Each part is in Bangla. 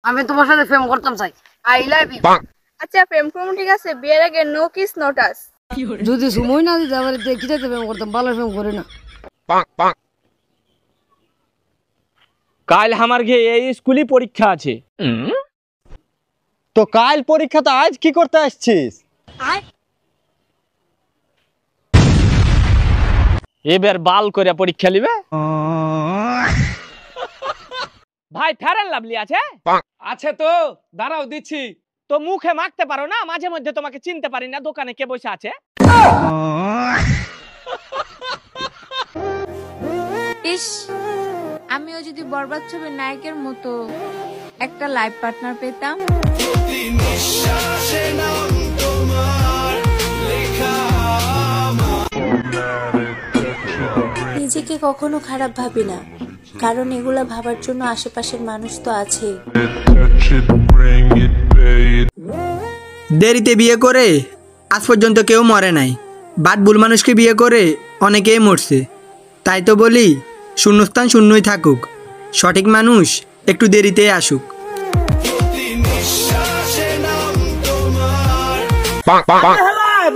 আমি তোমার সাথে প্রেম করতাম চাই। I love you. আচ্ছা প্রেম করুন ঠিক আছে, বিয়ের আগে নো কিস নো টাচ। যদি সময় না দিতে আবার কিটাতে প্রেম করতাম, ভালো প্রেম করে না। কাল আমার ঘে এই স্কুলে পরীক্ষা আছে। তো কাল পরীক্ষা, তো আজ কি করতে আসছিস? এবার বাল করে পরীক্ষা নিবে। ভাই ফেয়ার লাভলি আছে? আছে তো, দাঁড়াও দিচ্ছি। তো মুখে মাখতে পারো না, মাঝে মধ্যে তোমাকে চিনতে পারি না, দোকানে কে বসে আছে? ইস, আমিও যদি বরবাদ ছবির নায়কের মতো একটা লাইফ পার্টনার পেতাম। নিজেকে কখনো খারাপ ভাবি না, কারণ এগুলা ভাবার জন্য আশেপাশের মানুষ তো আছে। দেরিতে বিয়ে করে আজ পর্যন্ত কেউ মরে নাই, বাট ভুল মানুষকে বিয়ে করে অনেকেই মরছে। তাই তো বলি শূন্যস্থান শূন্যই থাকুক, সঠিক মানুষ একটু দেরিতে আসুক।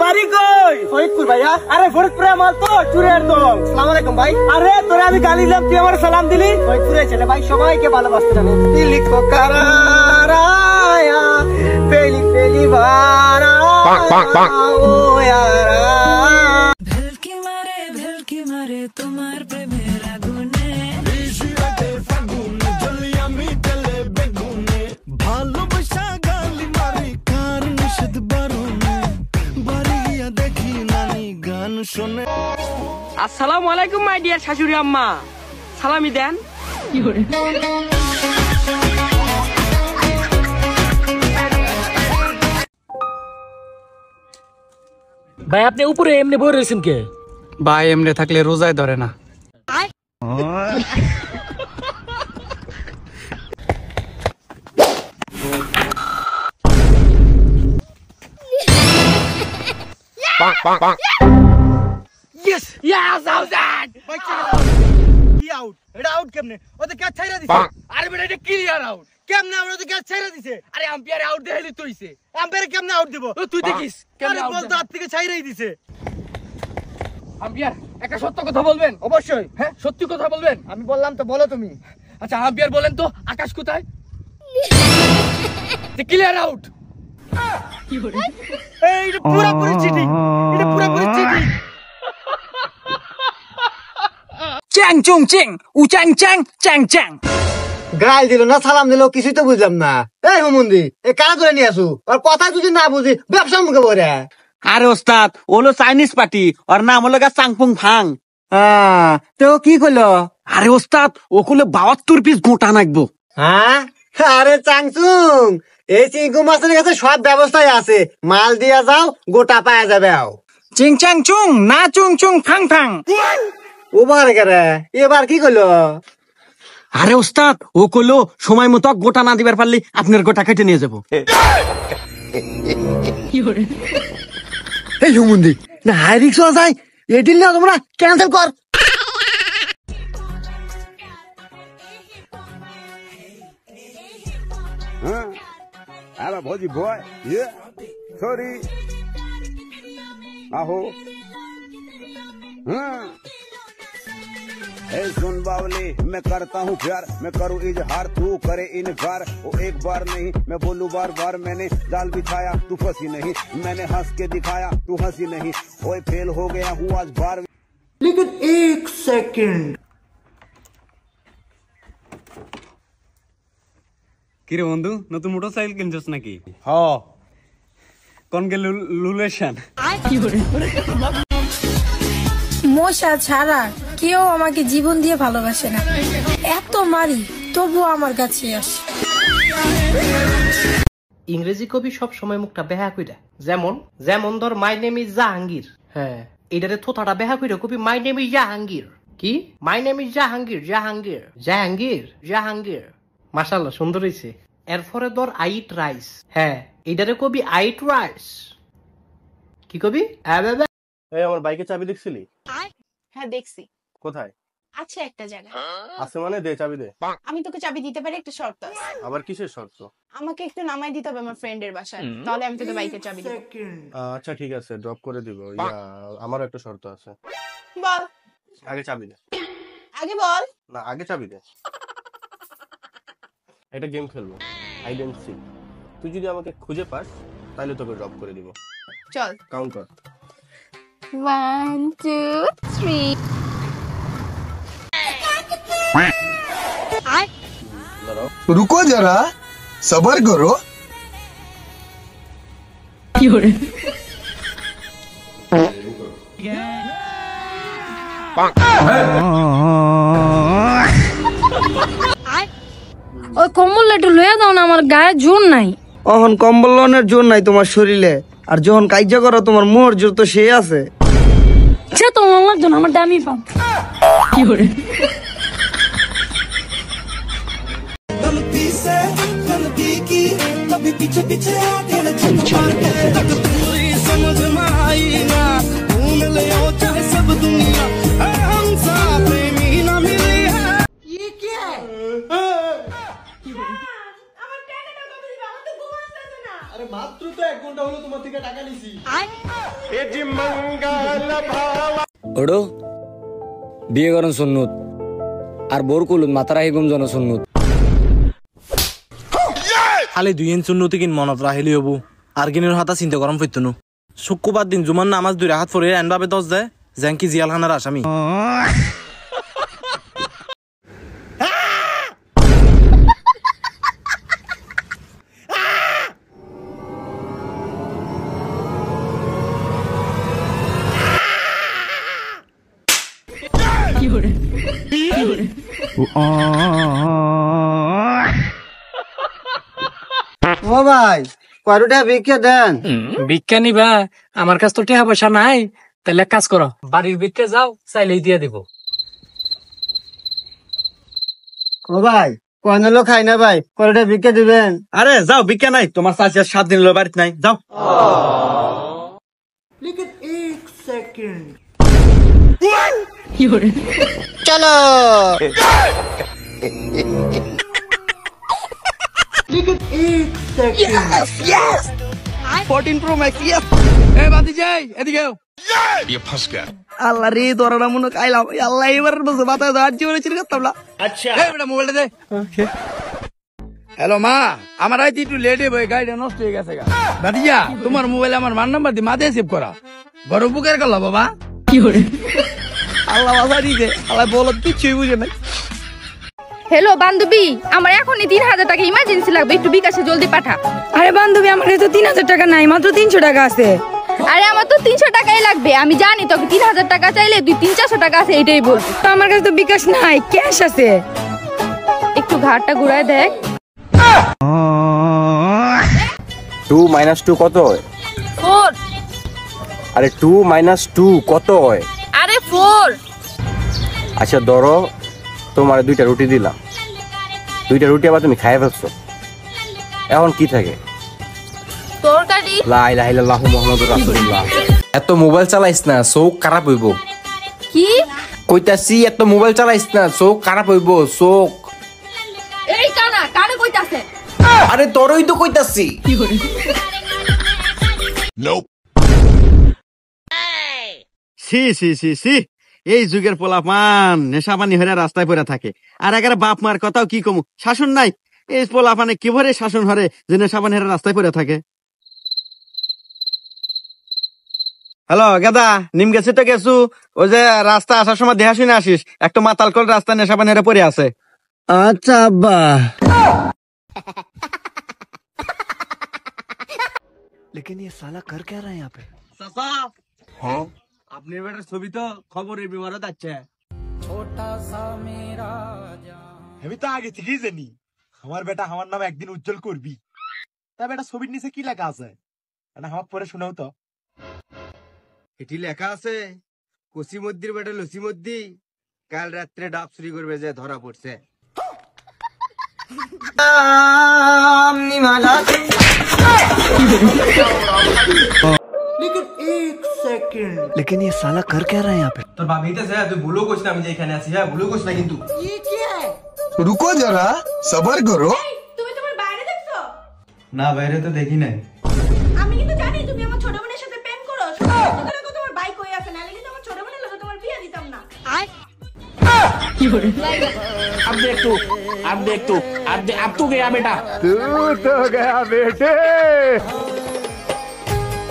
বাড়ি কই? ফরিদপুর ভাইয়া। আরে ফরিদপুরে মাল তো চুরের দল। আসসালামু আলাইকুম ভাই। আরে তোরে আমি গালি দিলাম, তুই আমার সালাম দিলি। ফরিদপুরে ছেলে ভাই সবাইকে ভালোবাসতে জানে। দিলি কো কারায়া পেলি পেলি বারা ও ইয়ারা। ভেলকি মারে তোমার প্রেমের আগুনে, ভালোবাসা গালি মারি কার নিষেধ বারণে, বাড়ি গিয়া দেখি নানি গান শোনে। আসসালামু আলাইকুম মাই ডিয়ার শাশুড়ি আম্মা, সালামি দেন। ভাই আপনি উপরে এমনি বই রয়েছেন কে? ভাই এমনি থাকলে রোজায় ধরে না। Yes yes out. কি আউট? এটা আউট কেমনে? ও তো ক্যাচ ছাইরা দিছে। আরে বেটা এটা ক্লিয়ার আউট। কেমনে আমরা তো ক্যাচ ছাইরা দিছে? আরে আম্পায়ার আউট দেখাইলি তো হইছে। আম্পায়ার কেমনে আউট দিব? তুই দেখিস কেমনে আউট। বল তো হাত থেকে ছাইরাই দিছে। আম্পায়ার একটা সত্য কথা বলবেন? অবশ্যই। হ্যাঁ সত্যি কথা বলবেন। আমি বললাম তো, বলো তুমি। আচ্ছা আম্পায়ার বলেন তো আকাশ কোথায়? Clear out. এই এটা পুরোপুরি চিটিং, এটা পুরোপুরি চিটিং। চ্যাং চুং চিং উচ্যাং চ্যাং চ্যাং চ্যাং। গাল দিল না, সালাম দিল, কিছুই তো বুঝলাম না। এই হুমুন্দি এ কারা ধরে নিয়ে আসু, আর কথা যদি না বুঝি ব্যবসা মুখে বলে। আরে ওস্তাদ ওলো চাইনিজ পার্টি, ওর নাম হলো চাংপুং ফাং। তো কি করলো? আরে ওস্তাদ ও করলে 72 পিস গোটা নাকবো। হ্যাঁ আরে চাংচুং, এই চিংকু মাছের কাছে সব ব্যবস্থাই আছে, মাল দিয়া যাও গোটা পাওয়া যাবে। চিং চ্যাং চুং না চুং চুং ফাং ফাং। ওবার কেরে এবার কি করলো? আরে ওস্তাদ ও করলো সময় মতো গোটা না দিবার পারলে আপনার গোটা কেটে নিয়ে যাবো। এই হুমুন্দি না হাই রিক্স যায়, এই ডিল না তোমরা ক্যান্সেল কর। Hello, Bhoji boy. Yeah. Sorry. आहो। हाँ। सुन बावली, मैं करता हूँ प्यार, मैं करूँ इजहार, तू करे इनकार। वो एक बार नहीं, मैं बोलूँ बार बार। मैंने जाल बिछाया, तू फंसी नहीं। मैंने हंस के दिखाया, तू हंसी नहीं। ओए फेल हो गया हूँ आज बार। लेकिन एक सेकंड। কিরে বন্ধু নতুন মোটরসাইকেল কিনছস নাকি? হ্যাঁ। কনগ্রেচুলেশন। মশা ছাড়া কেউ আমাকে জীবন দিয়ে ভালোবাসে না, এত মারি তবুও আমার কাছে আসে। ইংরেজি কবি সব সময় মুখটা বেহা কইরা, যেমন যেমন ধর মাই নেম ইজ জাহাঙ্গীর। হ্যাঁ এটারে থোথাটা বেহা কইরা কবি মাই নেম ইজ জাহাঙ্গীর। কি my name is Jahangir, Jahangir Jahangir Jahangir. মাশাআল্লাহ সুন্দর হইছে। এরপরে ধর আইট রাইস। হ্যাঁ এটারে কবি আইট রাইস। কি কবি? এই আমার বাইকের চাবি দেখছিলি? হ্যাঁ দেখছি। কোথায়? আছে একটা জায়গা। আছে মানে দে, চাবি দে। আমি তোকে চাবি দিতে পারি, একটা শর্ত আছে। আবার কিসের শর্ত? আমাকে একটু নামাই দিতে হবে আমার ফ্রেন্ডের বাসায়, তাহলে আমি তোকে বাইকের চাবি দেব। আচ্ছা ঠিক আছে, ড্রপ করে দিব। ইয়া, আমারও একটা শর্ত আছে। বল। আগে চাবি দে। আগে বল। না, আগে চাবি দে। একটা গেম খেলবো, হাইড এন্ড সিক। তুই যদি আমাকে খুঁজে পাস তাহলে তোকে ড্রপ করে দিব। চল। কাউন্ট কর। 1 2 3। रुको जरा, सबर करो। ওই কম্বল একটু লইয়া দাও না, আমার গায়ে জোর নাই। অহন কম্বল লনের জোর নাই তোমার শরীরে, আর যখন কাইজা করো তোমার মোহর জোর তো সে আছে। সে তো আমার জন্য আমার দামি পাম। কি করে गलती से गलती की, कभी पीछे पीछे आके पूरी समझ में आई ना, ढूंढ ले ओ चाहे सब दुनिया, हम सा प्रेमी ना मिली है। ये क्या है? আরে মাত্র তো 1 ঘন্টা হলো তোমার থেকে টাকা নিছি। ওড়ো বিয়ে করন সুন্নত, আর বোর কুলুন মাতারা হিগুম জন সুন্নত। খালি 2 ইঞ্চ উন্নতি কিন মনত রাহিলি হবু, আর কিনের হাতা চিন্তা করম ফিরতনু। শুক্রবার দিন জুমান নামাজ 2 রাকাত পড়ে এনভাবে 10 যায় জ্যাঙ্কি জিয়ালখানার আসামি। ও ভাই, কয়টা ভিক্ষা দেন। ভিক্ষা নিবা? আমার কাছে তো টাকা পয়সা নাই, তাহলে এক কাজ করো, বাড়ির ভিতরে যাও, চাইলেই দিয়ে দিব। ও ভাই, কোন লোক খাই না ভাই, কয়টা ভিক্ষা দিবেন। আরে যাও, ভিক্ষা নাই, তোমার চাচি 7 দিন হলো বাড়িতে নাই, যাও। लेकिन 1 सेकंड চলো। लेकिन 1 सेकंड 14 Pro Max, yes। এ বাদি যাই, এদিকে আও। ये फंस गया। আল্লাহ রে, তোরা মনে খাইলাম। আল্লাহ এবার বসে মাথায় দাঁড় জীবনে চির করতাম না। আচ্ছা এই বেটা মোবাইলটা দে। ওকে। হ্যালো মা, আমার আইতে একটু লেট হবে, গাড়িটা নষ্ট হয়ে গেছে গা। বাদিয়া, তোমার মোবাইলে আমার মান নাম্বার দি মাদে সেভ করা। বড় উপকার করলা বাবা। কি করে আল্লাহ বাবা দিছে, আল্লাহ বলো কিছুই বুঝে নাই। হ্যালো বান্ধবী, আমার এখনই 3000 টাকা ইমার্জেন্সি লাগবে, একটু বিকাশে জলদি পাঠা। আরে বান্ধবী, আমার কাছে তো 3000 টাকা নাই, মাত্র 300 টাকা আছে। আরে আমার তো 300 টাকাই লাগবে, আমি জানি তোকে 3000 টাকা চাইলে তুই 300-400 টাকা আছে এটাই বলবি। তো আমার কাছে তো বিকাশ নাই, ক্যাশ আছে। একটু ঘাটটা ঘুরায় দেখ। 2 - 2 কত হয়? 4। আরে 2 - 2 কত হয়? আরে 4। আচ্ছা ধরো তোমার 2টা রুটি দিলাম, 2টা রুটি আবার তুমি খাইয়ে ফেলছো, এখন কি থাকে? তরকারি। লা ইলাহা ইল্লাল্লাহু মুহাম্মাদুর রাসূলুল্লাহ। এত মোবাইল চালাইস না, চোখ খারাপ হইব। কি কইতাছি এত মোবাইল চালাইস না, চোখ খারাপ হইব, চোখ। এই কানা কানে কইতাছে। আরে তোরই তো কইতাছি। সি সি সি সি, এই যুগের পোলাপান নেশাপানি হয়ে রাস্তায় পড়ে থাকে, আর একেবারে বাপ মার কথাও কি কমু, শাসন নাই। এই পোলাপানে কি ভরে শাসন হরে যে নেশাপানি হয়ে রাস্তায় পড়ে থাকে। হ্যালো গাদা, নিম গেছি তো গেছু, ওই যে রাস্তা আসার সময় দেহা শুনে আসিস, একটা মাতাল কল রাস্তা নেশাপানি হয়ে পড়ে আছে। আচ্ছা আব্বা। लेकिन ये साला कर क्या रहा है यहाँ पे? চাচা, হ্যাঁ আপনার বেটার ছবি তো খবরের বিমানে যাচ্ছে। আমি তো আগে থেকেই জানি আমার বেটা আমার নাম একদিন উজ্জ্বল করবি। তা বেটা ছবির নিচে কি লেখা আছে আমার পরে শোনাও তো। এটি লেখা আছে, কসিমদ্দির বেটা লসিমদ্দি কাল রাত্রে ডাব চুরি করবে যে ধরা পড়ছে। लेकिन 1 सेकंड लेकिन ये साला कर क्या रहा है यहाँ पे? তোর ভাবি হইতেছে তুই ভুলো কইছ না আমি যে এখানে আছি হ্যাঁ ভুলো কইছ না কিন্তু रुको जरा सबर करो তুমি তোমার বাইরে দেখছো? না বাইরে তো দেখি নাই আমি কিন্তু জানি তুমি আমার ছোট বোনের সাথে প্রেম করো। সত্যি করে কও তোমার বাইক কই আছে, নালে কিন্তু আমার ছোট বোনের লগে তোমার বিয়ে দিতাম না। अब देख तू गया बेटा। तू तो गया बेटे